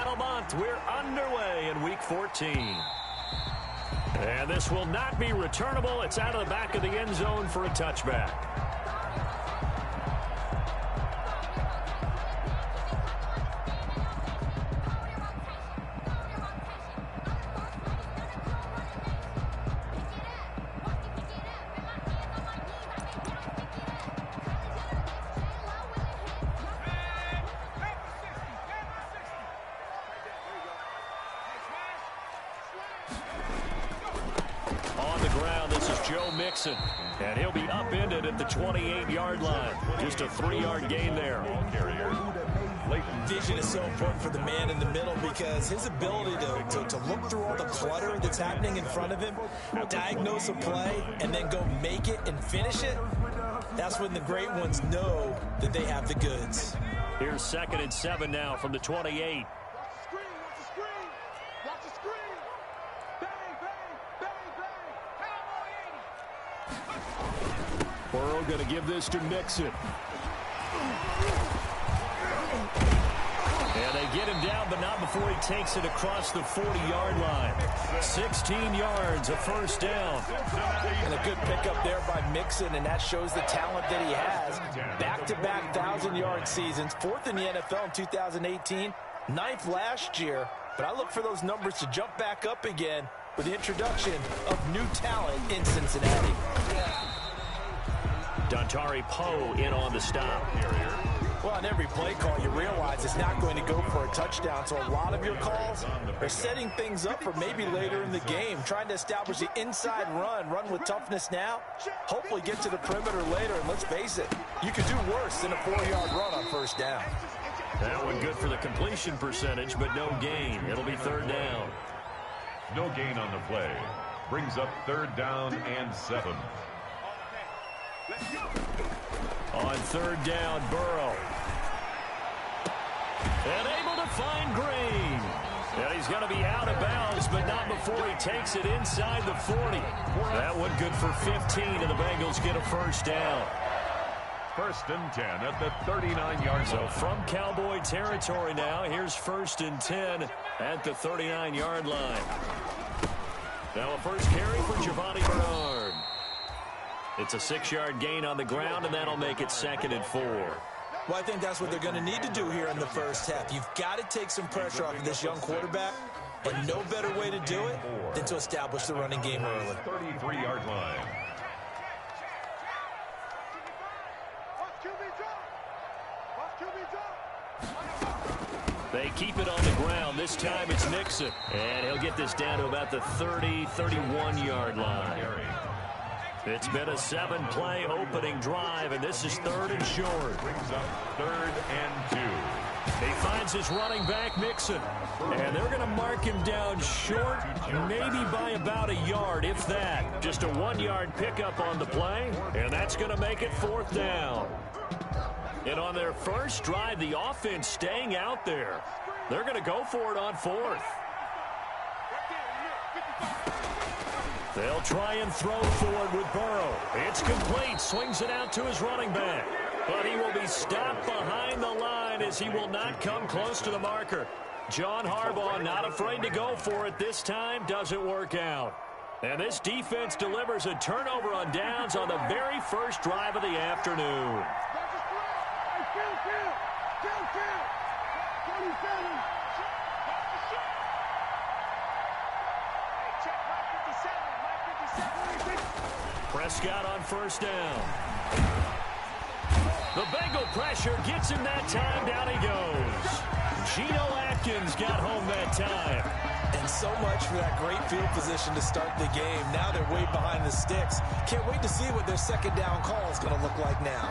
final month. We're underway in Week 14. And this will not be returnable. It's out of the back of the end zone for a touchback. And he'll be upended at the 28-yard line. Just a 3-yard gain there. Vision is so important for the man in the middle because his ability to look through all the clutter that's happening in front of him, diagnose a play, and then go make it and finish it, that's when the great ones know that they have the goods. Here's 2nd and 7 now from the 28. Burrow going to give this to Mixon. And they get him down, but not before he takes it across the 40-yard line. 16 yards, a first down. And a good pickup there by Mixon, and that shows the talent that he has. Back-to-back 1,000-yard seasons, 4th in the NFL in 2018, 9th last year. But I look for those numbers to jump back up again with the introduction of new talent in Cincinnati. Dontari Poe in on the stop. Well, on every play call, you realize it's not going to go for a touchdown. So a lot of your calls are setting things up for maybe later in the game, trying to establish the inside run with toughness now, hopefully get to the perimeter later. And let's face it, you could do worse than a 4-yard run on first down. That one good for the completion percentage, but no gain. It'll be 3rd down. No gain on the play. Brings up 3rd down and 7. On 3rd down, Burrow. And able to find Green. And he's going to be out of bounds, but not before he takes it inside the 40. That one good for 15, and the Bengals get a first down. 1st and 10 at the 39-yard line. So from Cowboy territory now, here's 1st and 10 at the 39-yard line. Now a first carry for Giovanni Bernard. It's a 6-yard gain on the ground, and that'll make it 2nd and 4. Well, I think that's what they're going to need to do here in the first half. You've got to take some pressure off of this young quarterback, and no better way to do it than to establish the running game early. 33-yard line. They keep it on the ground. This time it's Nixon. And he'll get this down to about the 30, 31-yard line. It's been a 7-play opening drive, and this is 3rd and short. Brings up 3rd and 2. He finds his running back, Mixon. And they're going to mark him down short, maybe by about a yard, if that. Just a 1-yard pickup on the play, and that's going to make it 4th down. And on their first drive, the offense staying out there. They're going to go for it on 4th. They'll try and throw forward with Burrow. It's complete. Swings it out to his running back. But he will be stopped behind the line as he will not come close to the marker. John Harbaugh not afraid to go for it this time. Doesn't work out. And this defense delivers a turnover on downs on the very first drive of the afternoon. Prescott on first down. The Bengal pressure gets him that time. Down he goes. Geno Atkins got home that time. And so much for that great field position to start the game. Now they're way behind the sticks. Can't wait to see what their 2nd down call is going to look like now.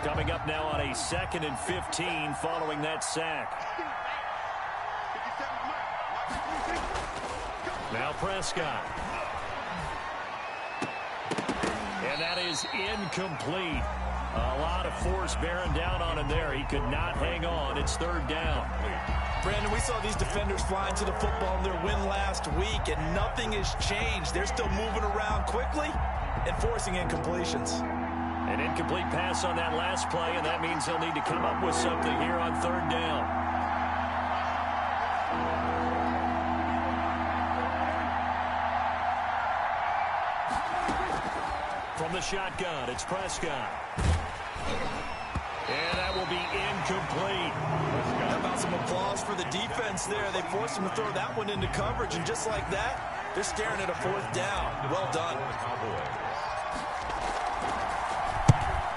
Coming up now on a 2nd and 15 following that sack. Now Prescott. And that is incomplete. A lot of force bearing down on him there. He could not hang on. It's 3rd down. Brandon, we saw these defenders flying to the football in their win last week, and nothing has changed. They're still moving around quickly and forcing incompletions. An incomplete pass on that last play, and that means they'll need to come up with something here on 3rd down. from the shotgun. It's Prescott. And that will be incomplete. How about some applause for the defense there? They forced him to throw that one into coverage, and just like that, they're staring at a 4th down. Well done.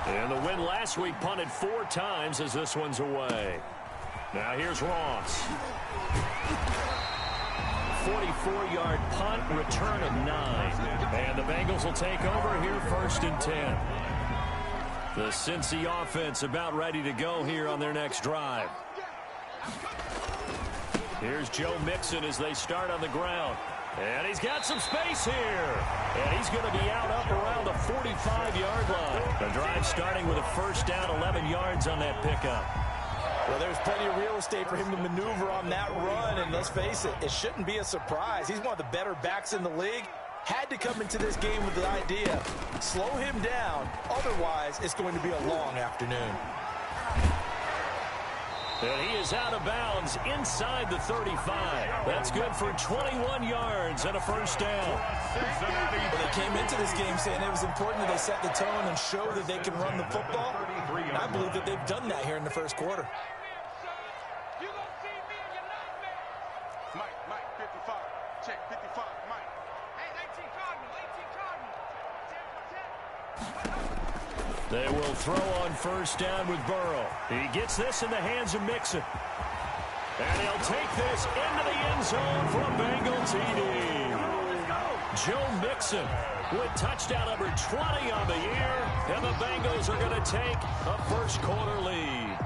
And the win last week punted 4 times as this one's away. Now here's Ross. 44-yard punt, return of 9. And the Bengals will take over here 1st and 10. The Cincy offense about ready to go here on their next drive. Here's Joe Mixon as they start on the ground. And he's got some space here. And he's going to be out up around the 45-yard line. The drive starting with a 1st down, 11 yards on that pickup. Well, there's plenty of real estate for him to maneuver on that run. And let's face it, it shouldn't be a surprise. He's one of the better backs in the league. Had to come into this game with the idea, slow him down. Otherwise, it's going to be a long afternoon. And he is out of bounds inside the 35. That's good for 21 yards and a 1st down. Well, they came into this game saying it was important that they set the tone and show that they can run the football. And I believe that they've done that here in the 1st quarter. Mike, 55. Check, 55, Mike. They will throw on 1st down with Burrow. He gets this in the hands of Mixon. And he'll take this into the end zone for a Bengal TD. Joe Mixon with touchdown number 20 on the year. And the Bengals are going to take a 1st quarter lead.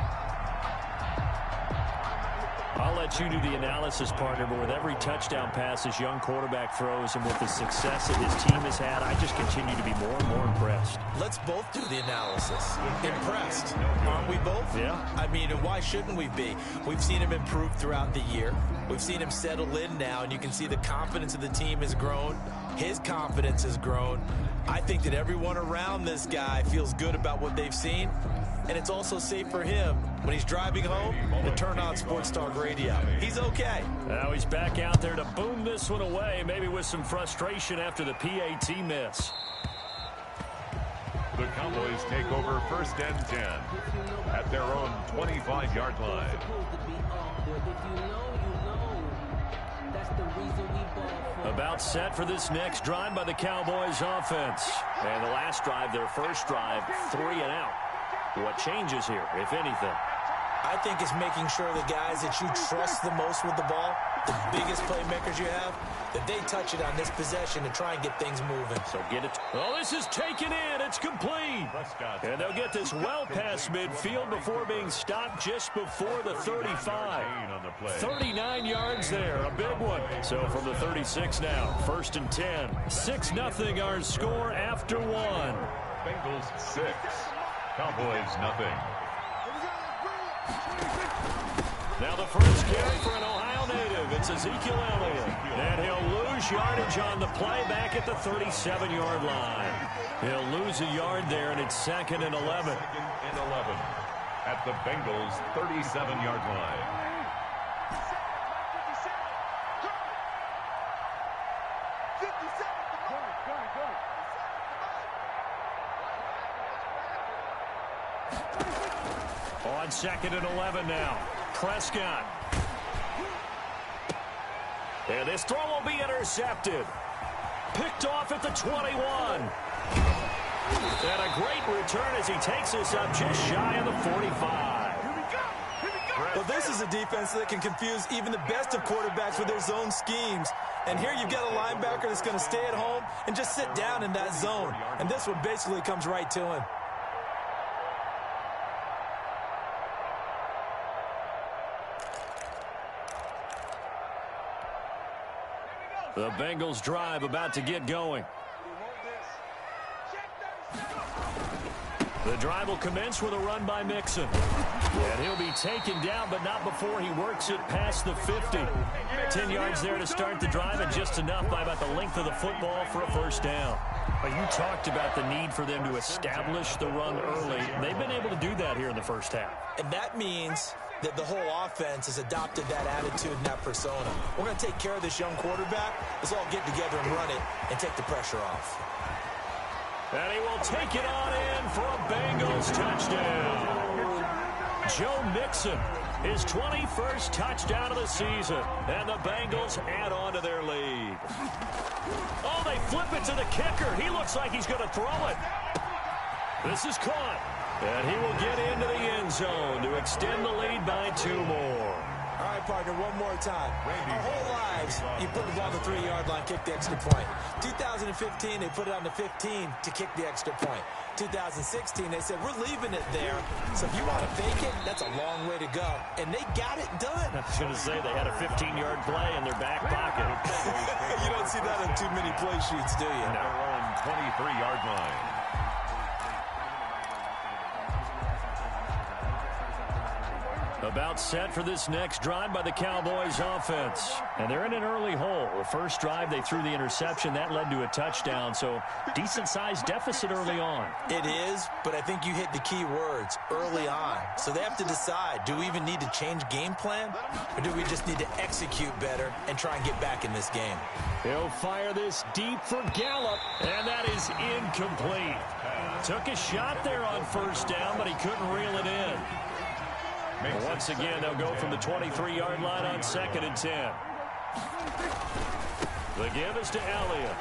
I'll let you do the analysis, partner, but with every touchdown pass this young quarterback throws and with the success that his team has had, I just continue to be more and more impressed. Let's both do the analysis. Impressed. Aren't we both? Yeah. I mean, and why shouldn't we be? We've seen him improve throughout the year. We've seen him settle in now, and you can see the confidence of the team has grown. His confidence has grown. I think that everyone around this guy feels good about what they've seen. And it's also safe for him when he's driving home to turn on Sports Talk Radio. He's okay. Now he's back out there to boom this one away, maybe with some frustration after the PAT miss. The Cowboys take over 1st and 10 at their own 25-yard line. About set for this next drive by the Cowboys offense. And the last drive, their 1st drive, 3 and out. What changes here, if anything? I think it's making sure the guys that you trust the most with the ball, the biggest playmakers you have, that they touch it on this possession to try and get things moving. So get it. Oh, this is taken in. It's complete. And they'll get this well past midfield before being stopped just before the 35. 39 yards there, a big one. So from the 36 now, 1st and 10. 6-0 our score after 1. Bengals 6. Cowboys nothing. Now the first carry for an Ohio native. It's Ezekiel Elliott. And he'll lose yardage on the play back at the 37-yard line. He'll lose a yard there, and it's 2nd and 11. 2nd and 11 at the Bengals' 37-yard line. On 2nd and 11 now. Prescott. And this throw will be intercepted. Picked off at the 21. And a great return as he takes this up just shy of the 45. Well, this is a defense that can confuse even the best of quarterbacks with their zone schemes. And here you've got a linebacker that's going to stay at home and just sit down in that zone. And this one basically comes right to him. The Bengals drive about to get going. The drive will commence with a run by Mixon. And he'll be taken down, but not before he works it past the 50. 10 yards there to start the drive, and just enough by about the length of the football for a 1st down. You talked about the need for them to establish the run early. They've been able to do that here in the 1st half. And that means that the whole offense has adopted that attitude and that persona. We're going to take care of this young quarterback. Let's all get together and run it and take the pressure off. And he will take it on in for a Bengals touchdown. Joe Mixon, his 21st touchdown of the season. And the Bengals add on to their lead. Oh, they flip it to the kicker. He looks like he's going to throw it. This is caught. And he will get into the end zone to extend the lead by 2 more. All right, partner, one more time. Our whole lives, you put the ball on the 3-yard line, kick the extra point. 2015, they put it on the 15 to kick the extra point. 2016, they said, we're leaving it there. So if you want to fake it, that's a long way to go. And they got it done. I was going to say, they had a 15-yard play in their back pocket. You don't see that on too many play sheets, do you? No. Their own 23-yard line. About set for this next drive by the Cowboys offense. And they're in an early hole. The first drive, they threw the interception. That led to a touchdown, so decent-sized deficit early on. It is, but I think you hit the key words, early on. So they have to decide, do we even need to change game plan, or do we just need to execute better and try and get back in this game? He'll fire this deep for Gallup, and that is incomplete. Took a shot there on first down, but he couldn't reel it in. Once again, they'll go from the 23-yard line on 2nd and 10. The give is to Elliott.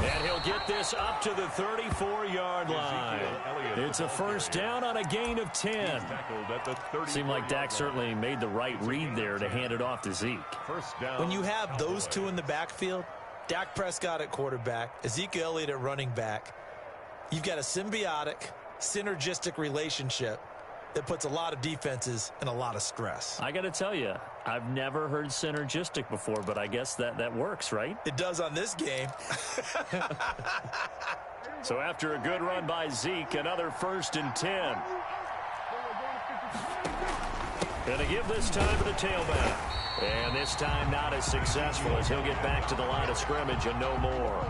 And he'll get this up to the 34-yard line. It's a first down on a gain of 10. Seemed like Dak certainly made the right read there to hand it off to Zeke. When you have those two in the backfield, Dak Prescott at quarterback, Ezekiel Elliott at running back, you've got a symbiotic, synergistic relationship that puts a lot of defenses in a lot of stress. I got to tell you, I've never heard synergistic before, but I guess that works, right? It does on this game. So after a good run by Zeke, another 1st and 10. Going to give this time to the tailback. And this time not as successful as he'll get back to the line of scrimmage and no more.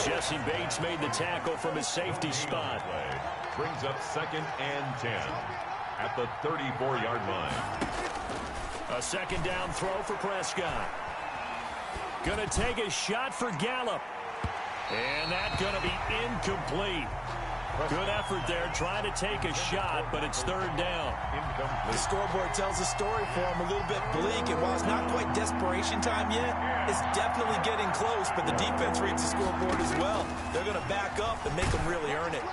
Jesse Bates made the tackle from his safety spot. Brings up 2nd and 10 at the 34-yard line. A 2nd down throw for Prescott. Going to take a shot for Gallup. And that's going to be incomplete. Good effort there trying to take a shot, but it's 3rd down. The scoreboard tells a story for him, a little bit bleak, and while it's not quite desperation time yet, it's definitely getting close, but the defense reads the scoreboard as well. They're going to back up and make them really earn it.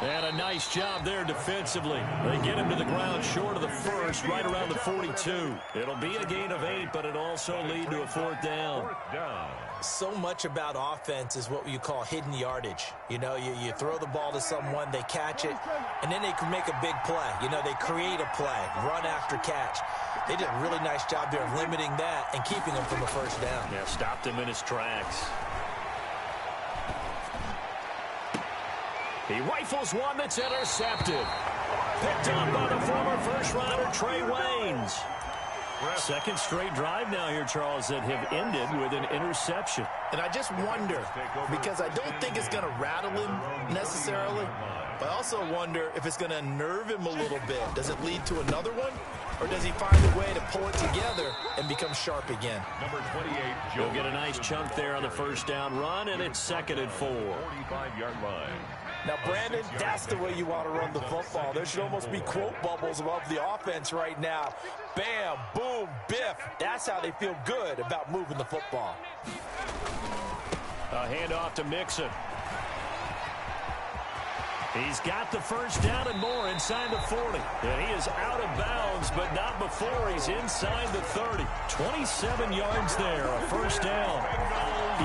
And a nice job there defensively. They get him to the ground short of the 1st, right around the 42. It'll be a gain of 8, but it'll also lead to a 4th down. So much about offense is what you call hidden yardage. You know, you throw the ball to someone, they catch it, and then they can make a big play. You know, they create a play, run after catch. They did a really nice job there of limiting that and keeping him from a 1st down. Yeah, stopped him in his tracks. He rifles one that's intercepted. Picked up by the former first-rounder Trey Waynes. 2nd straight drive now here, Charles, that have ended with an interception. And I just wonder, because I don't think it's going to rattle him necessarily, but I also wonder if it's going to unnerve him a little bit. Does it lead to another one? Or does he find a way to pull it together and become sharp again? Number 28, He'll get a nice chunk there on the 1st down run, and it's 2nd and 4. 45-yard line. Now, Brandon, that's the way you want to run the football. There should almost be quote bubbles above the offense right now. Bam, boom, biff. That's how they feel good about moving the football. A handoff to Mixon. He's got the 1st down and more inside the 40. And he is out of bounds, but not before he's inside the 30. 27 yards there, a 1st down.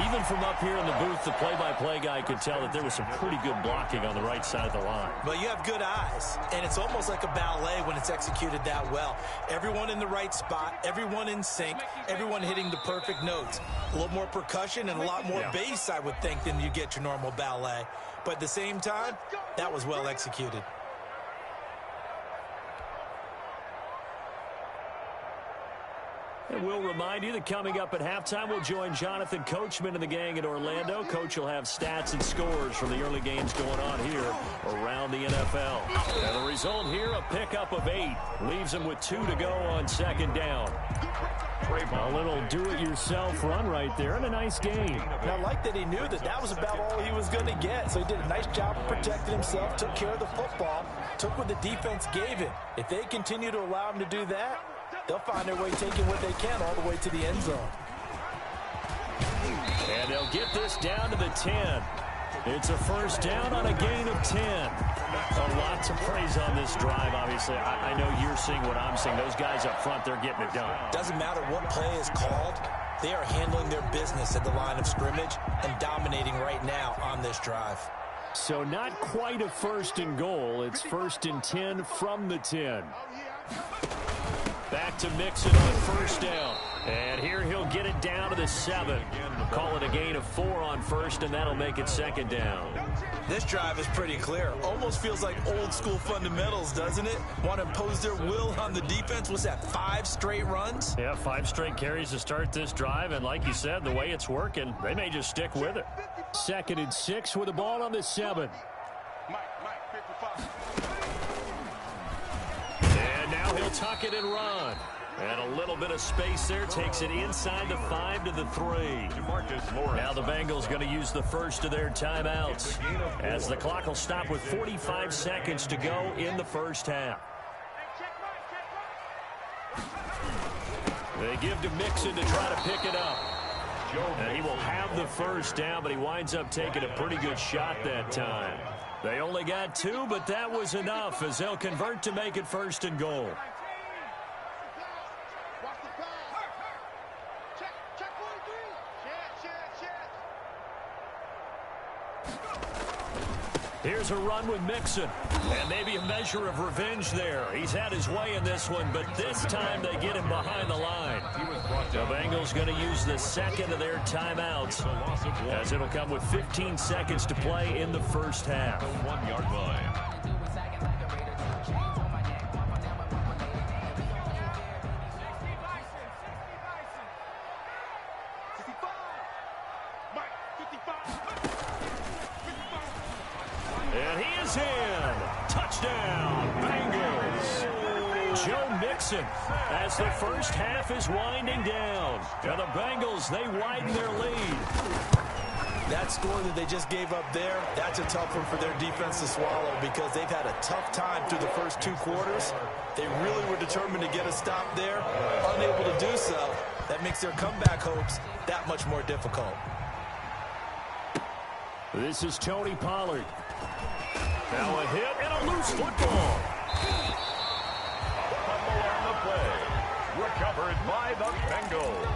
Even from up here in the booth, the play-by-play guy could tell that there was some pretty good blocking on the right side of the line. But you have good eyes, and it's almost like a ballet when it's executed that well. Everyone in the right spot, everyone in sync, everyone hitting the perfect notes. A little more percussion and a lot more bass, I would think, than you get your normal ballet. But at the same time, that was well executed. And we'll remind you that coming up at halftime, we'll join Jonathan Coachman and the gang in Orlando. Coach will have stats and scores from the early games going on here around the NFL. And the result here, a pickup of 8. Leaves them with 2 to go on 2nd down. A little do-it-yourself run right there and a nice gain. And I like that he knew that that was about all he was going to get. So he did a nice job of protecting himself, took care of the football, took what the defense gave him. If they continue to allow him to do that, they'll find their way taking what they can all the way to the end zone. And they'll get this down to the 10. It's a first down on a gain of 10. A lot to praise on this drive, obviously. I know you're seeing what I'm seeing. Those guys up front, they're getting it done. Doesn't matter what play is called. They are handling their business at the line of scrimmage and dominating right now on this drive. So not quite a first and goal. It's first and 10 from the 10. Back to Mixon on first down. And here he'll get it down to the 7. Call it a gain of 4 on first, and that'll make it second down. This drive is pretty clear. Almost feels like old school fundamentals, doesn't it? Want to impose their will on the defense. What's that, 5 straight runs? Yeah, 5 straight carries to start this drive. And like you said, the way it's working, they may just stick with it. Second and 6 with the ball on the 7. And now he'll tuck it and run. And a little bit of space there takes it inside the 5 to the 3. Now the Bengals going to use the first of their timeouts as the clock will stop with 45 seconds to go in the first half. They give to Mixon to try to pick it up. And he will have the first down, but he winds up taking a pretty good shot that time. They only got 2, but that was enough as they'll convert to make it first and goal. Here's a run with Mixon. And maybe a measure of revenge there. He's had his way in this one, but this time they get him behind the line. The Bengals going to use the second of their timeouts as it'll come with 15 seconds to play in the first half. 1-yard line. And he is in. Touchdown, Bengals. Joe Mixon as the first half is winding down. And the Bengals, they widen their lead. That score that they just gave up there, that's a tough one for their defense to swallow because they've had a tough time through the first 2 quarters. They really were determined to get a stop there, unable to do so. That makes their comeback hopes that much more difficult. This is Tony Pollard. Now a hit and a loose football. Fumble on the play. Recovered by the Bengals.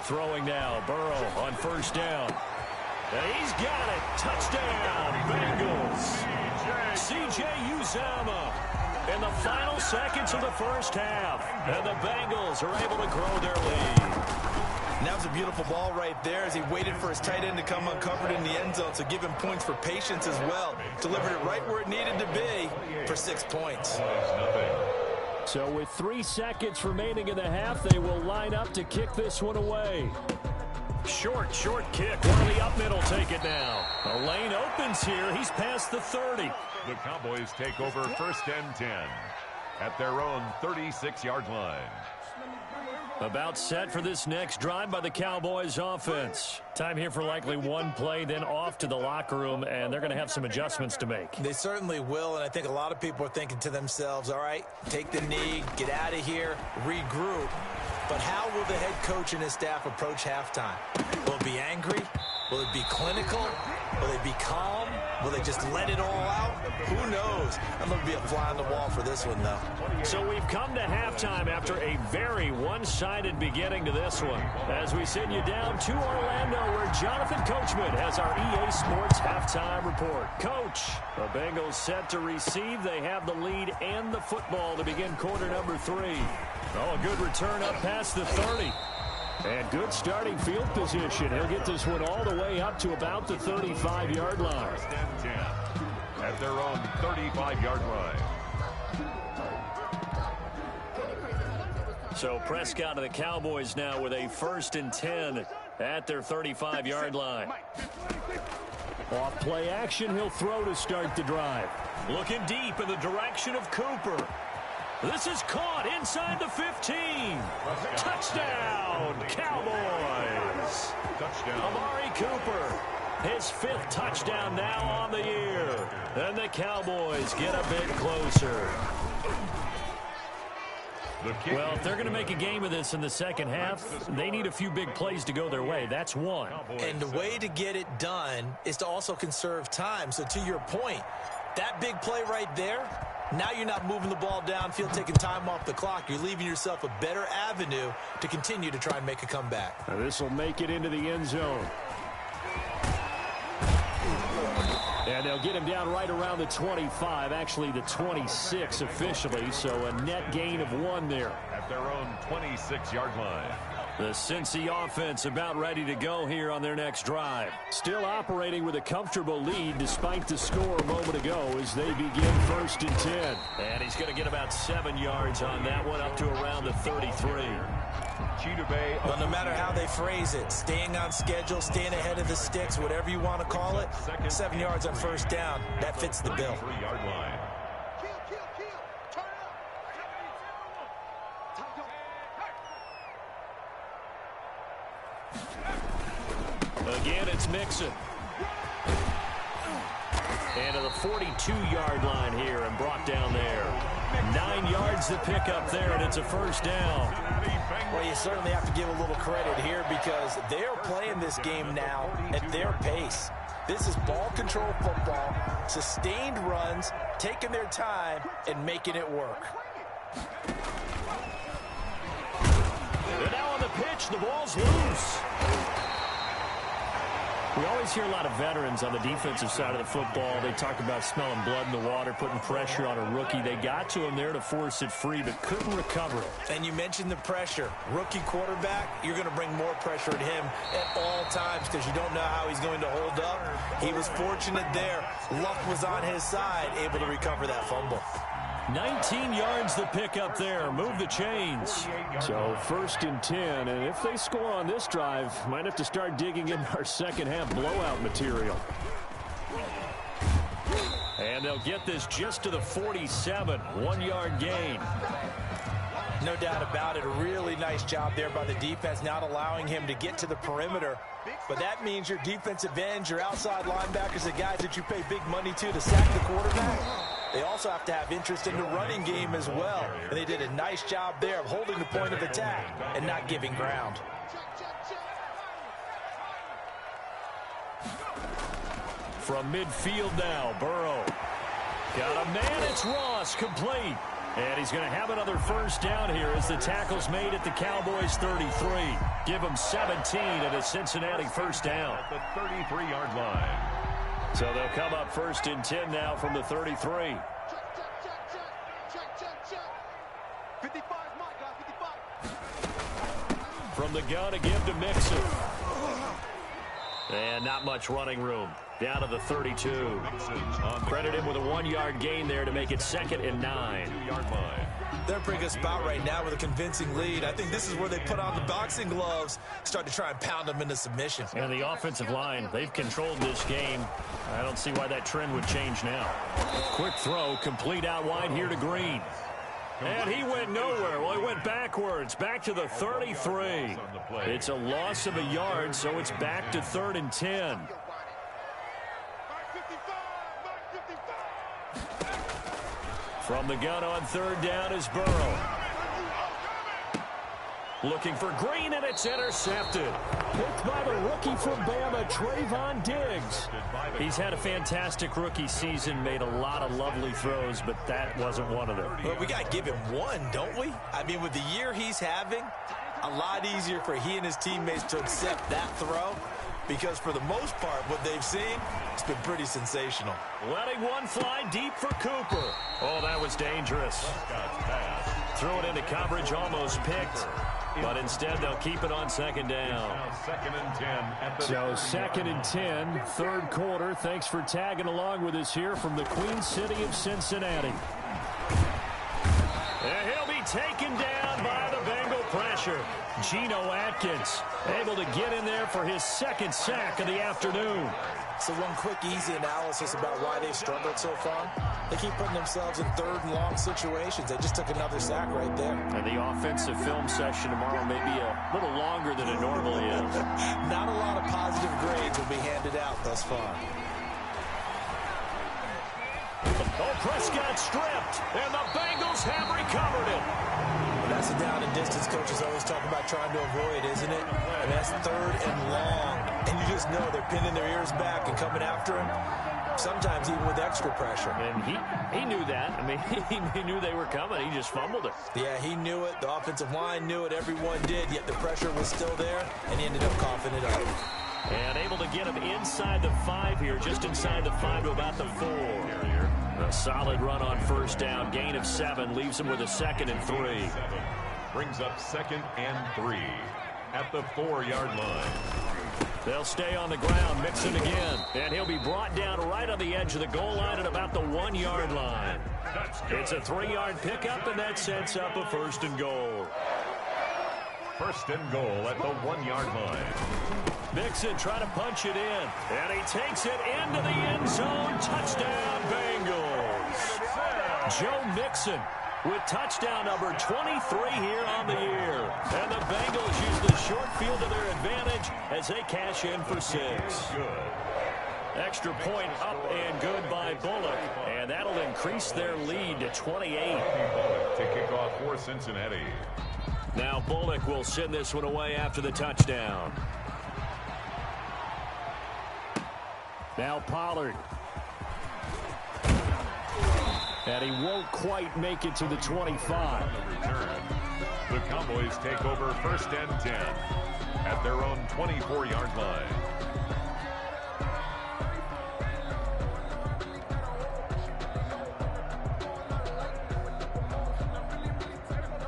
Throwing now, Burrow on first down. And he's got it. Touchdown, Bengals. C.J. Uzomah in the final seconds of the first half. And the Bengals are able to grow their lead. And that was a beautiful ball right there as he waited for his tight end to come uncovered in the end zone. So give him points for patience as well. Delivered it right where it needed to be for 6 points. So with 3 seconds remaining in the half, they will line up to kick this one away. Short kick. One of the up middle take it now. The lane opens here. He's past the 30. The Cowboys take over first and 10 at their own 36-yard line. About set for this next drive by the Cowboys offense. Time here for likely one play, then off to the locker room, and they're going to have some adjustments to make. They certainly will, and I think a lot of people are thinking to themselves, all right, take the knee, get out of here, regroup. But how will the head coach and his staff approach halftime? Will it be angry? Will it be clinical? Will they be calm? Will they just let it all out? Who knows? I'm going to be a fly on the wall for this one, though. So we've come to halftime after a very one-sided beginning to this one. As we send you down to Orlando, where Jonathan Coachman has our EA Sports halftime report. Coach, the Bengals set to receive. They have the lead and the football to begin quarter number 3. Oh, a good return up past the 30. And good starting field position. He'll get this one all the way up to about the 35-yard line. First and 10 at their own 35-yard line. So Prescott and the Cowboys now with a 1st and 10 at their 35-yard line. Off play action, he'll throw to start the drive. Looking deep in the direction of Cooper. This is caught inside the 15. Touchdown, Cowboys. Touchdown. Amari Cooper, his 5th touchdown now on the year. And the Cowboys get a bit closer. Well, if they're going to make a game of this in the second half, they need a few big plays to go their way. That's one. And the way to get it done is to also conserve time. So to your point, that big play right there, now you're not moving the ball downfield, taking time off the clock. You're leaving yourself a better avenue to continue to try and make a comeback. Now this will make it into the end zone. And they'll get him down right around the 25, actually the 26 officially, so a net gain of 1 there. At their own 26-yard line. The Cincy offense about ready to go here on their next drive. Still operating with a comfortable lead despite the score a moment ago as they begin 1st and 10. And he's going to get about 7 yards on that one, up to around the 33. But no matter how they phrase it, staying on schedule, staying ahead of the sticks, whatever you want to call it, 7 yards on 1st down, that fits the bill. Again, it's Mixon. And to the 42-yard line here and brought down there. 9 yards to pick up there, and it's a 1st down. Well, you certainly have to give a little credit here because they are playing this game now at their pace. This is ball control football, sustained runs, taking their time, and making it work. And now on the pitch, the ball's loose. We always hear a lot of veterans on the defensive side of the football. They talk about smelling blood in the water, putting pressure on a rookie. They got to him there to force it free, but couldn't recover it. And you mentioned the pressure. Rookie quarterback, you're going to bring more pressure at him at all times because you don't know how he's going to hold up. He was fortunate there. Luck was on his side, able to recover that fumble. 19 yards to pick up there. Move the chains. So 1st and 10, and if they score on this drive, might have to start digging in our second half blowout material. And they'll get this just to the 47, 1-yard gain. No doubt about it. A really nice job there by the defense, not allowing him to get to the perimeter. But that means your defensive ends, your outside linebackers, the guys that you pay big money to sack the quarterback, they also have to have interest in the running game as well. And they did a nice job there of holding the point of attack and not giving ground. From midfield now, Burrow. Got a man, it's Ross, complete. And he's going to have another 1st down here as the tackle's made at the Cowboys' 33. Give him 17 at a Cincinnati 1st down. At the 33-yard line. So they'll come up 1st and 10 now from the 33. 55, Mike, 55. From the gun to give to Mixon. And not much running room. Down to the 32. Credit him with a 1-yard gain there to make it 2nd and 9. 2-yard line. They're in a pretty good spot right now with a convincing lead. I think this is where they put on the boxing gloves, start to try and pound them into submission. And the offensive line, they've controlled this game. I don't see why that trend would change now. Quick throw, complete out wide here to Green. And he went nowhere. Well, he went backwards, back to the 33. It's a loss of a yard, so it's back to 3rd and 10. From the gun on 3rd down is Burrow. Looking for Green, and it's intercepted. Picked by the rookie from Bama, Trayvon Diggs. He's had a fantastic rookie season, made a lot of lovely throws, but that wasn't one of them. Well, we got to give him one, don't we? I mean, with the year he's having, a lot easier for he and his teammates to accept that throw because for the most part, what they've seen, it's been pretty sensational. Letting one fly deep for Cooper. Oh, that was dangerous. Threw it into coverage, almost picked. But instead, they'll keep it on 2nd down. So 2nd and 10, 3rd quarter. Thanks for tagging along with us here from the Queen City of Cincinnati. And he'll be taken down by the Bengals pressure. Geno Atkins able to get in there for his second sack of the afternoon. So one quick, easy analysis about why they've struggled so far. They keep putting themselves in third and long situations. They just took another sack right there. And the offensive film session tomorrow may be a little longer than it normally is. Not a lot of positive grades will be handed out thus far. Oh, Prescott stripped, and the Bengals have recovered it. That's the down and distance coaches always talk about trying to avoid, isn't it? And that's third and long. And you just know they're pinning their ears back and coming after him, sometimes even with extra pressure. And he knew that. I mean, he knew they were coming. He just fumbled it. Yeah, he knew it. The offensive line knew it. Everyone did, yet the pressure was still there, and he ended up coughing it up. And able to get him inside the 5 here, just inside the 5 to about the 4. A solid run on first down, gain of 7, leaves him with a 2nd and 3. Brings up 2nd and 3 at the 4-yard line. They'll stay on the ground, Mixon again, and he'll be brought down right on the edge of the goal line at about the 1-yard line. It's a 3-yard pickup, and that sets up a 1st and goal. 1st and goal at the 1-yard line. Mixon trying to punch it in, and he takes it into the end zone. Touchdown, Bengals. Joe Mixon with touchdown number 23 here on the year. And the Bengals use the short field to their advantage as they cash in for 6. Extra point up and good by Bullock, and that'll increase their lead to 28. Bullock to kick off for Cincinnati. Now Bullock will send this one away after the touchdown. Now Pollard. And he won't quite make it to the 25. Return. The Cowboys take over 1st and 10 at their own 24-yard line.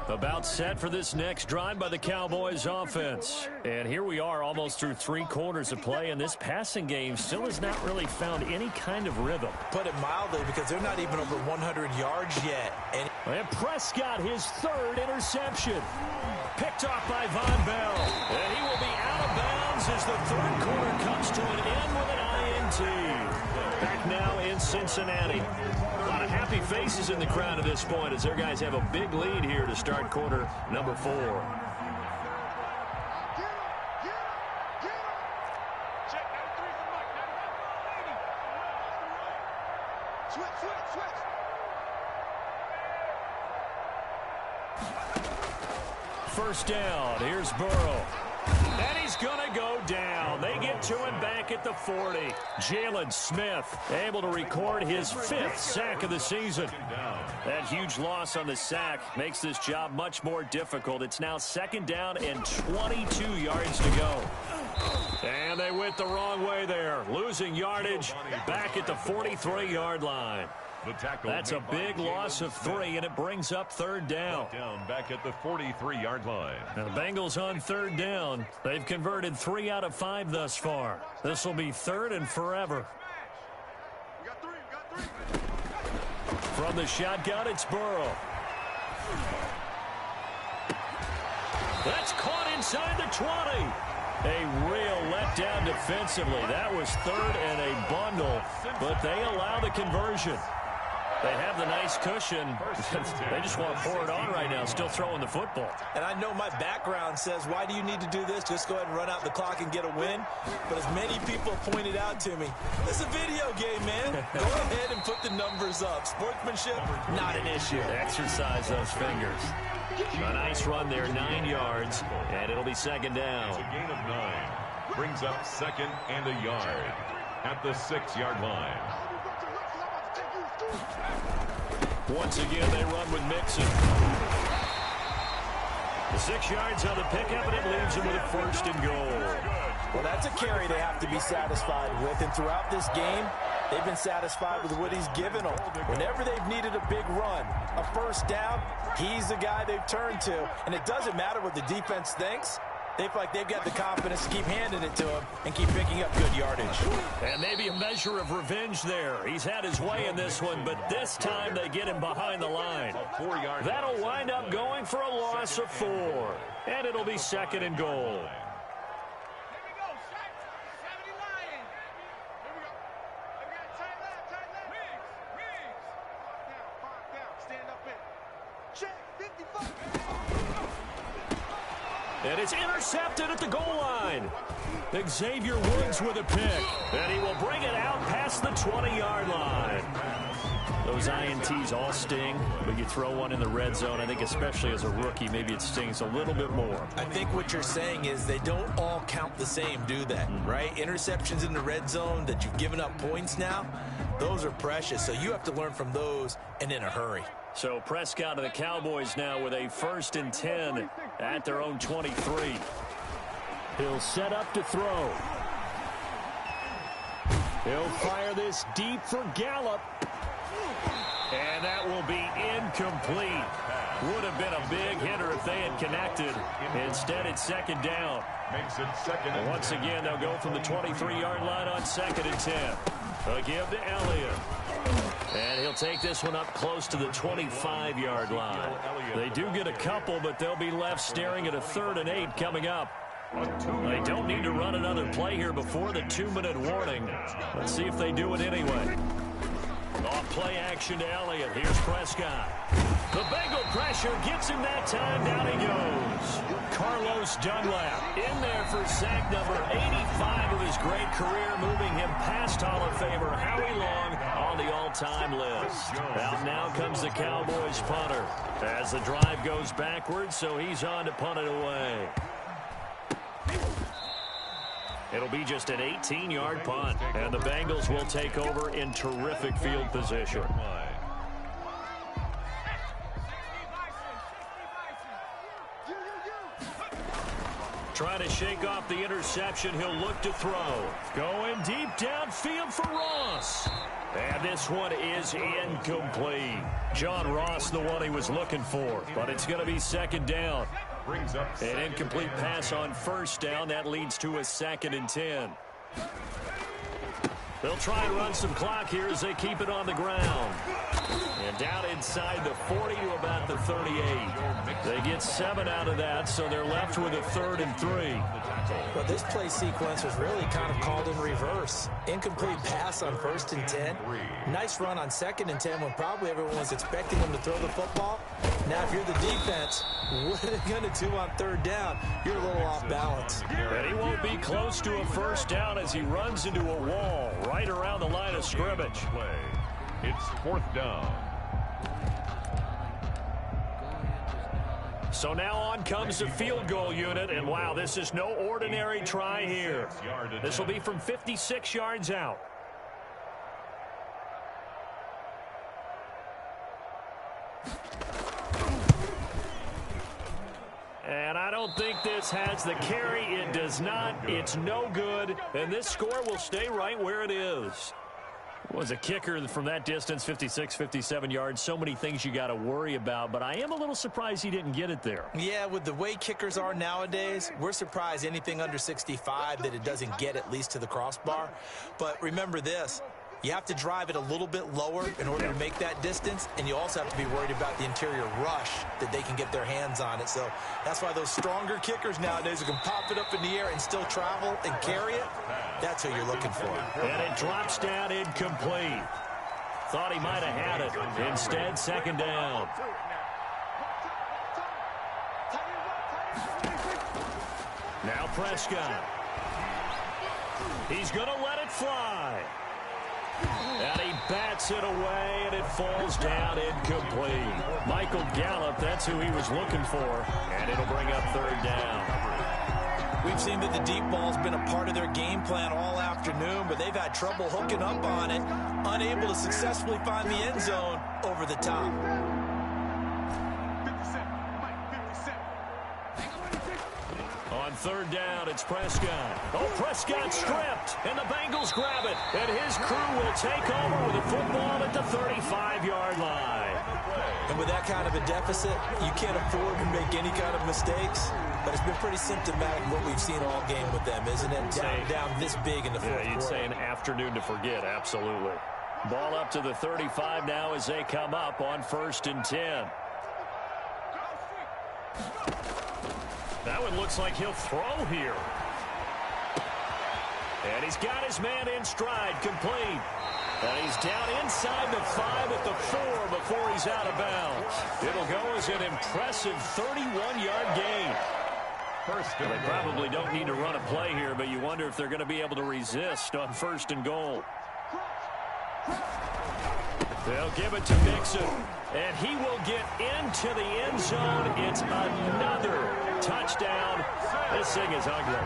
About set for this next drive by the Cowboys offense. And here we are almost through 3 quarters of play, and this passing game still has not really found any kind of rhythm. Put it mildly, because they're not even over 100 yards yet. And Prescott, his 3rd interception. Picked off by Von Bell. And he will be out of bounds as the 3rd quarter comes to an end with an INT. Back now in Cincinnati. A lot of happy faces in the crowd at this point as their guys have a big lead here to start quarter number 4. First down. Here's Burrow. And he's going to go down. They get to him back at the 40. Jalen Smith able to record his 5th sack of the season. That huge loss on the sack makes this job much more difficult. It's now 2nd down and 22 yards to go. And they went the wrong way there. Losing yardage back at the 43-yard line. That's a big loss of 3, and it brings up 3rd down. Back at the 43-yard line. Now the Bengals on 3rd down. They've converted 3 out of 5 thus far. This will be 3rd and forever. From the shotgun, it's Burrow. That's caught inside the 20. A real letdown defensively. That was 3rd and a bundle, but they allow the conversion. They have the nice cushion. They just want to pour it on right now, still throwing the football. And I know my background says, why do you need to do this? Just go ahead and run out the clock and get a win. But as many people pointed out to me, this is a video game, man. Go ahead and put the numbers up. Sportsmanship, not an issue. Exercise those fingers. A nice run there, 9 yards, and it'll be 2nd down. It's a gain of 9. Brings up 2nd and a yard at the 6-yard line. Once again, they run with Mixon. The 6 yards on the pickup, and it leaves him with a 1st and goal. Well, that's a carry they have to be satisfied with. And throughout this game, they've been satisfied with what he's given them. Whenever they've needed a big run, a 1st down, he's the guy they've turned to. And it doesn't matter what the defense thinks. They feel like they've got the confidence to keep handing it to him and keep picking up good yardage. And maybe a measure of revenge there. He's had his way in this one, but this time they get him behind the line. That'll wind up going for a loss of 4. And it'll be 2nd and goal. And it's intercepted at the goal line. Xavier Woods with a pick. And he will bring it out past the 20-yard line. Those INTs all sting, but you throw one in the red zone, I think especially as a rookie, maybe it stings a little bit more. I think what you're saying is they don't all count the same, do they? Right? Interceptions in the red zone that you've given up points now, those are precious. So you have to learn from those and in a hurry. So Prescott and the Cowboys now with a 1st and 10 at their own 23. He'll set up to throw. He'll fire this deep for Gallup. And that will be incomplete. Would have been a big hitter if they had connected. Instead, it's 2nd down. Makes it 2nd. And once again, they'll go from the 23-yard line on 2nd and 10. A give to Elliott. And he'll take this one up close to the 25-yard line. They do get a couple, but they'll be left staring at a 3rd and 8 coming up. They don't need to run another play here before the 2-minute warning. Let's see if they do it anyway. Off play action to Elliott. Here's Prescott. The Bengal pressure gets him that time. Down he goes. Carlos Dunlap in there for sack number 85 of his great career, moving him past Hall of Famer Howie Long on the all-time list. Out now comes the Cowboys punter as the drive goes backwards, so he's on to punt it away. It'll be just an 18-yard punt, and the Bengals will take over in terrific field position. Trying to shake off the interception, he'll look to throw. Going deep downfield for Ross. And this one is incomplete. John Ross, the one he was looking for, but it's going to be 2nd down. Brings up an incomplete pass on 1st down. That leads to a 2nd and 10. They'll try and run some clock here as they keep it on the ground. And down inside the 40 to about the 38. They get 7 out of that, so they're left with a 3rd and 3. Well, this play sequence was really kind of called in reverse. Incomplete pass on 1st and 10. Nice run on 2nd and 10 when probably everyone was expecting them to throw the football. Now, if you're the defense, what are they going to do on 3rd down? You're a little off balance. And he won't be close to a 1st down as he runs into a wall right around the line of scrimmage. It's 4th down. So now on comes the field goal unit, and wow, this is no ordinary try here. This will be from 56 yards out. And I don't think this has the carry. It does not. It's no good, and this score will stay right where it is. Was a kicker from that distance, 56, 57 yards. So many things you got to worry about, but I am a little surprised he didn't get it there. Yeah, with the way kickers are nowadays, we're surprised anything under 65 that it doesn't get at least to the crossbar. But remember this, you have to drive it a little bit lower in order to make that distance, and you also have to be worried about the interior rush that they can get their hands on it. So that's why those stronger kickers nowadays who can pop it up in the air and still travel and carry it, that's who you're looking for. And it drops down incomplete. Thought he might have had it. Instead, 2nd down. Now Prescott. He's going to let it fly. And he bats it away, and it falls down incomplete. Michael Gallup, that's who he was looking for. And it'll bring up 3rd down. We've seen that the deep ball's been a part of their game plan all afternoon, but they've had trouble hooking up on it, unable to successfully find the end zone over the top. On 3rd down, it's Prescott. Oh, Prescott stripped, and the Bengals grab it. And his crew will take over with the football at the 35-yard line. And with that kind of a deficit, you can't afford to make any kind of mistakes. But it's been pretty symptomatic of what we've seen all game with them, isn't it? Down this big in the fourth quarter. You'd say an afternoon to forget, absolutely. Ball up to the 35 now as they come up on 1st and 10. That one looks like he'll throw here. And he's got his man in stride, complete. And he's down inside the 5 at the 4 before he's out of bounds. It'll go as an impressive 31-yard gain. They probably don't need to run a play here, but you wonder if they're going to be able to resist on 1st and goal. They'll give it to Mixon, and he will get into the end zone. It's another touchdown. This thing is ugly.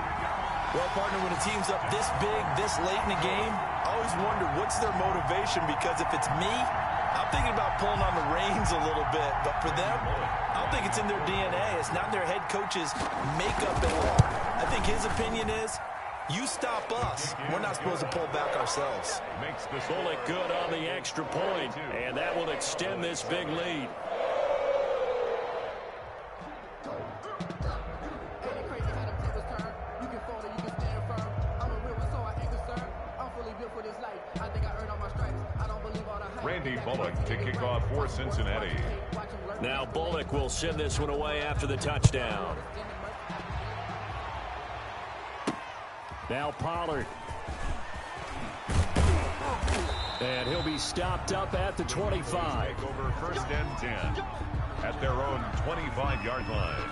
Well, partner, when a team's up this big, this late in the game, I always wonder what's their motivation, because if it's me, I'm thinking about pulling on the reins a little bit. But for them, I don't think it's in their DNA. It's not in their head coach's makeup at all. I think his opinion is, you stop us, we're not supposed to pull back ourselves. Bullock good on the extra point, and that will extend this big lead. Bullock to kick off for Cincinnati. Now Bullock will send this one away after the touchdown. Now Pollard. And he'll be stopped up at the 25. Take over 1st and 10 at their own 25-yard line.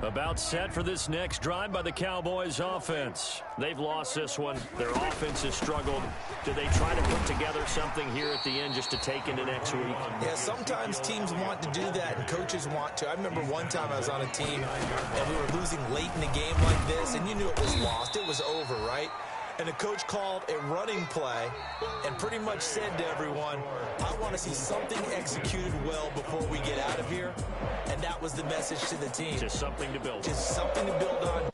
About set for this next drive by the Cowboys offense. They've lost this one. Their offense has struggled. Do they try to put together something here at the end just to take into next week? Yeah, sometimes teams want to do that and coaches want to. I remember one time I was on a team and we were losing late in the game like this, and you knew it was lost. It was over, right? And the coach called a running play and pretty much said to everyone, I want to see something executed well before we get out of here. And that was the message to the team. Just something to build on. Just something to build on.